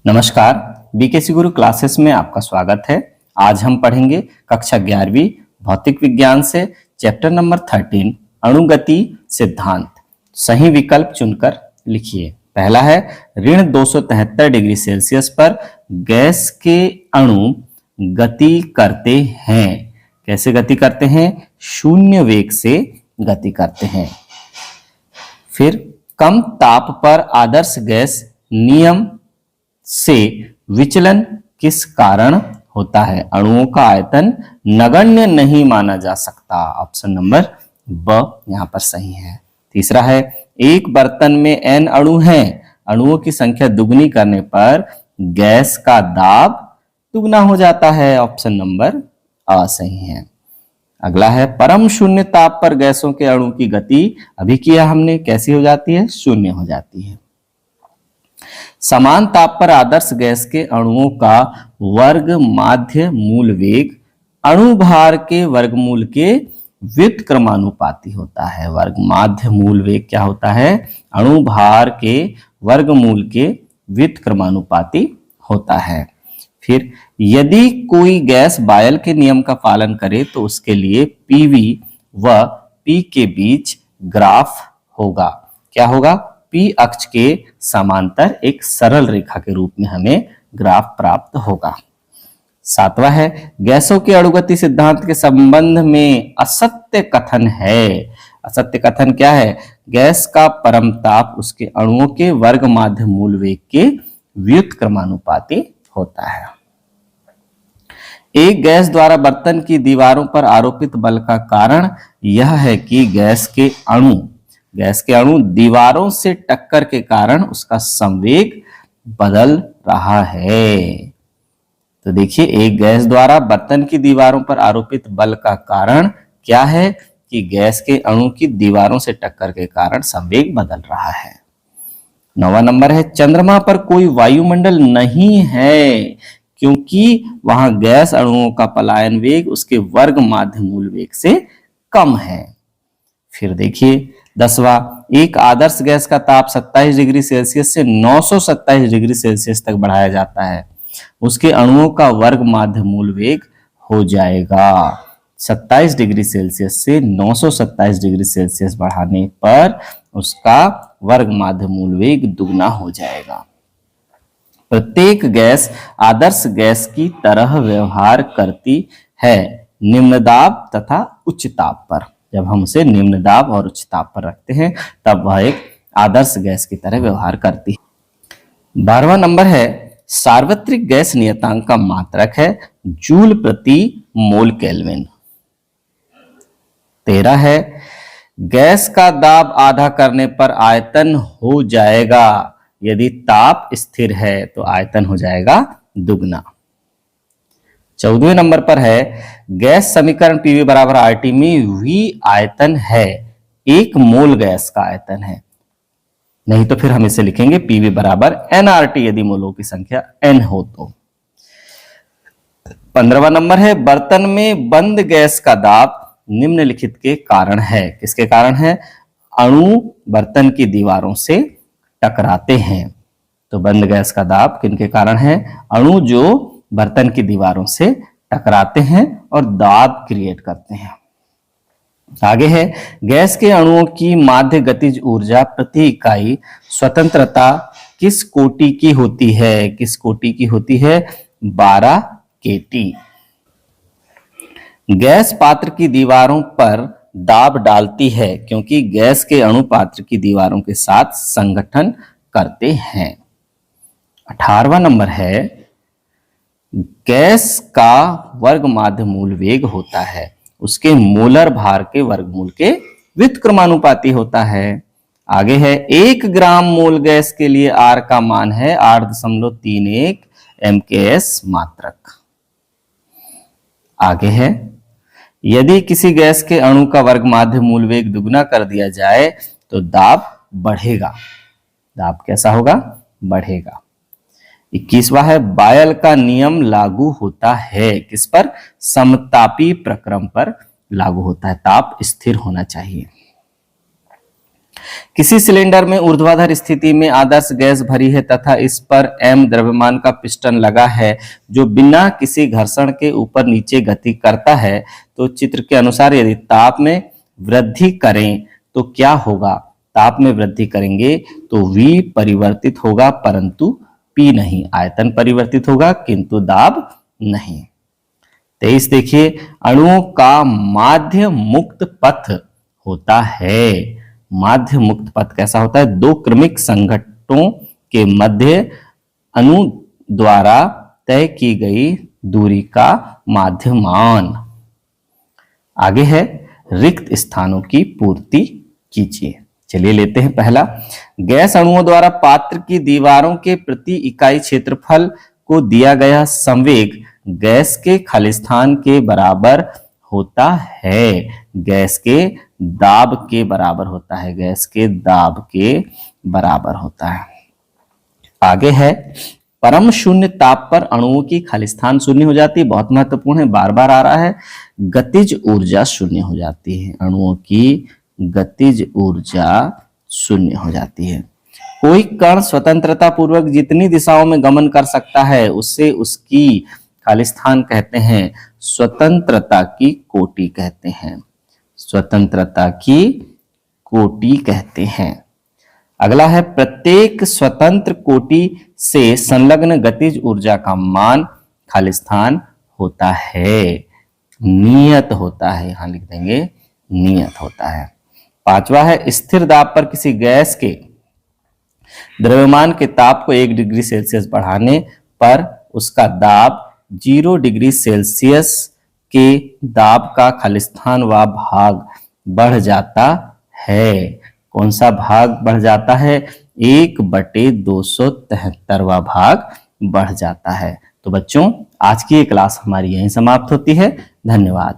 नमस्कार, बीकेसी गुरु क्लासेस में आपका स्वागत है। आज हम पढ़ेंगे कक्षा 11वीं भौतिक विज्ञान से चैप्टर नंबर 13 अणुगति सिद्धांत। सही विकल्प चुनकर लिखिए। पहला है ऋण 273 डिग्री सेल्सियस पर गैस के अणु गति करते हैं। कैसे गति करते हैं? शून्य वेग से गति करते हैं। फिर कम ताप पर आदर्श गैस नियम से विचलन किस कारण होता है? अणुओं का आयतन नगण्य नहीं माना जा सकता। ऑप्शन नंबर ब यहां पर सही है। तीसरा है एक बर्तन में n अणु हैं, अणुओं की संख्या दुगनी करने पर गैस का दाब दुगना हो जाता है। ऑप्शन नंबर अ सही है। अगला है परम शून्य ताप पर गैसों के अणु की गति अभी किया हमने, कैसी हो जाती है? शून्य हो जाती है। समान ताप पर आदर्श गैस के अणुओं का वर्ग माध्य मूल वेग अणु भार के वर्गमूल के व्युत्क्रमानुपाती होता है। वर्ग माध्य मूल वेग क्या होता है? अणु भार के वर्गमूल के व्युत्क्रमानुपाती होता है। फिर यदि कोई गैस बायल के नियम का पालन करे तो उसके लिए पीवी व पी के बीच ग्राफ होगा। क्या होगा? पी अक्ष के समांतर एक सरल रेखा के रूप में हमें ग्राफ प्राप्त होगा। सातवां है गैसों के अणुगति सिद्धांत के संबंध में असत्य कथन है। असत्य कथन क्या है? गैस का परम ताप उसके अणुओं के वर्ग माध्य मूल वेग के व्युत्क्रमानुपाती होता है। एक गैस द्वारा बर्तन की दीवारों पर आरोपित बल का कारण यह है कि गैस के अणु दीवारों से टक्कर के कारण उसका संवेग बदल रहा है। तो देखिए एक गैस द्वारा बर्तन की दीवारों पर आरोपित बल का कारण क्या है कि गैस के अणु की दीवारों से टक्कर के कारण संवेग बदल रहा है। 9वां नंबर है चंद्रमा पर कोई वायुमंडल नहीं है क्योंकि वहां गैस अणुओं का पलायन वेग उसके वर्ग माध्य मूल वेग से कम है। फिर देखिए 10वां एक आदर्श गैस का ताप 27 डिग्री सेल्सियस से 927 डिग्री सेल्सियस तक बढ़ाया जाता है। उसके अणुओं का वर्ग माध्य मूल वेग हो जाएगा 27 डिग्री सेल्सियस से 927 डिग्री सेल्सियस बढ़ाने पर उसका वर्ग माध्य मूल वेग दुगना हो जाएगा। प्रत्येक गैस आदर्श गैस की तरह व्यवहार करती है निम्न दाब तथा उच्च ताप पर। जब हम उसे निम्न दाब और उच्च ताप पर रखते हैं तब वह एक आदर्श गैस की तरह व्यवहार करती है। 12वां नंबर है सार्वत्रिक गैस नियतांक का मात्रक है जूल प्रति मोल केल्विन। 13 है गैस का दाब आधा करने पर आयतन हो जाएगा, यदि ताप स्थिर है तो आयतन हो जाएगा दुगना। 14वें नंबर पर है गैस समीकरण पीवी बराबर आरटी में वी आयतन है, एक मोल गैस का आयतन है। नहीं तो फिर हम इसे लिखेंगे पीवी बराबर एनआरटी यदि मोलों की संख्या एन हो तो। 15वां नंबर है बर्तन में बंद गैस का दाब निम्नलिखित के कारण है। किसके कारण है? अणु बर्तन की दीवारों से टकराते हैं। तो बंद गैस का दाब किनके कारण है? अणु जो बर्तन की दीवारों से टकराते हैं और दाब क्रिएट करते हैं। आगे है गैस के अणुओं की माध्य गतिज ऊर्जा प्रति इकाई स्वतंत्रता किस कोटि की होती है? किस कोटि की होती है? 12 केटी। गैस पात्र की दीवारों पर दाब डालती है क्योंकि गैस के अणु पात्र की दीवारों के साथ संगठन करते हैं। 18वां नंबर है गैस का वर्ग माध्य मूल वेग होता है उसके मोलर भार के वर्गमूल के व्युत्क्रमानुपाती होता है। आगे है 1 ग्राम मोल गैस के लिए R का मान है 8.31 MKS मात्रक। आगे है यदि किसी गैस के अणु का वर्ग माध्य मूल वेग दुगना कर दिया जाए तो दाब बढ़ेगा। दाब कैसा होगा? बढ़ेगा। 21वां है बायल का नियम लागू होता है किस पर? समतापी प्रक्रम पर लागू होता है। ताप स्थिर होना चाहिए। किसी सिलेंडर में ऊर्ध्वाधर स्थिति में आदर्श गैस भरी है तथा इस पर m द्रव्यमान का पिस्टन लगा है जो बिना किसी घर्षण के ऊपर नीचे गति करता है, तो चित्र के अनुसार यदि ताप में वृद्धि करें तो क्या होगा। ताप में वृद्धि करेंगे तो V परिवर्तित होगा परंतु P नहीं, आयतन परिवर्तित होगा किंतु दाब नहीं। 23 देखिए, अणुओं का माध्य मुक्त पथ होता है। माध्य मुक्त पथ कैसा होता है? दो क्रमिक संघटकों के मध्य अणु द्वारा तय की गई दूरी का माध्यमान। आगे है, रिक्त स्थानों की पूर्ति कीजिए। चलिए लेते हैं पहला। गैस अणुओं द्वारा पात्र की दीवारों के प्रति इकाई क्षेत्रफल को दिया गया संवेग गैस के खालिस्तान के बराबर होता है। गैस के दाब के बराबर होता है। गैस के दाब के बराबर होता है। आगे है, परम शून्य ताप पर अणुओं की खालिस्तान शून्य हो जाती है। बहुत महत्वपूर्ण है, बार बार आ रहा है। गतिज ऊर्जा शून्य हो जाती है। अणुओं की गतिज ऊर्जा शून्य हो जाती है। कोई कण स्वतंत्रता पूर्वक जितनी दिशाओं में गमन कर सकता है उससे उसकी खालिस्तान कहते हैं। स्वतंत्रता की कोटि कहते हैं। स्वतंत्रता की कोटि कहते हैं। अगला है, प्रत्येक स्वतंत्र कोटि से संलग्न गतिज ऊर्जा का मान खालिस्तान होता है। नियत होता है, यहां लिख देंगे नियत होता है। पांचवा है, स्थिर दाब पर किसी गैस के द्रव्यमान के ताप को 1 डिग्री सेल्सियस बढ़ाने पर उसका दाब 0 डिग्री सेल्सियस के दाब का खालिस्तान व भाग बढ़ जाता है। कौन सा भाग बढ़ जाता है? 1/273वां भाग बढ़ जाता है। तो बच्चों, आज की ये क्लास हमारी यहीं समाप्त होती है। धन्यवाद।